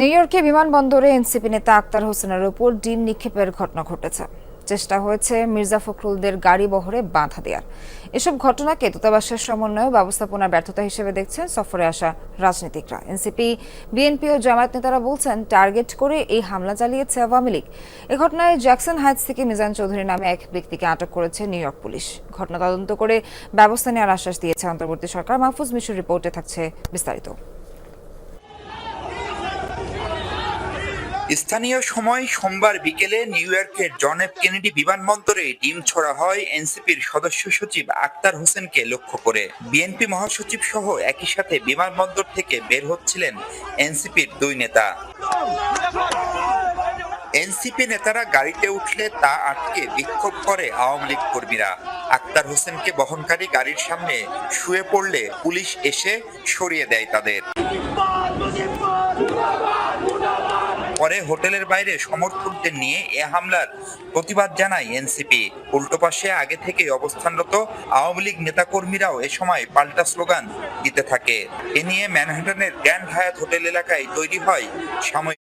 New ইয়র্কে বিমানবন্দরে NCP নেতা আক্তার হোসেনের উপর ডিম নিক্ষেপের ঘটনা ঘটেছে। চেষ্টা হয়েছে মির্জা ফখরুলদের গাড়ি বহরে বাধা দেওয়ার। এসব ঘটনাকে দূতাবাসের সমন্বয় ও ব্যবস্থাপনার ব্যর্থতা হিসেবে দেখছেন সফরে আসা রাজনীতিকরা। এনসিপি, বিএনপি ও জামায়াত নেতারা বলছেন টার্গেট করে এই হামলা চালিয়েছে আওয়ামী লীগ। এ ঘটনায় জ্যাকসন হাইটস থেকে মিজান চৌধুরী নামে এক ব্যক্তিকে আটক করেছে নিউ ইয়র্ক পুলিশ। ঘটনা তদন্ত করে ব্যবস্থা নেওয়ার আশ্বাস দিয়েছে অন্তর্বর্তী সরকার। মাহফুজ মিশুর রিপোর্টে থাকছে বিস্তারিত। স্থানীয় সময় সোমবার বিকেলে নিউ ইয়র্কের জন এফ কেনেডি বিমানবন্দরে ডিম ছোড়া হয় এনসিপির সদস্য সচিব আক্তার হোসেনকে লক্ষ্য করে। বিএনপি মহাসচিব সহ একই সাথে বিমানবন্দর থেকে বের হচ্ছিলেন এনসিপির দুই নেতা। এনসিপি নেতারা গাড়িতে উঠলে তা আটকে বিক্ষোভ করে আওয়ামী লীগ কর্মীরা। আক্তার হোসেনকে বহনকারী গাড়ির সামনে শুয়ে পড়লে পুলিশ এসে সরিয়ে দেয় তাদের। পরে হোটেলের বাইরে সমর্থকদের নিয়ে এ হামলার প্রতিবাদ জানায় এনসিপি। উল্টো পাশে আগে থেকে অবস্থানরত আওয়ামী লীগ নেতাকর্মীরাও এ সময় পাল্টা স্লোগান দিতে থাকে। এ নিয়ে ম্যানহাটনের গ্র্যান্ড হায়াত হোটেল এলাকায় তৈরি হয় সাময়িক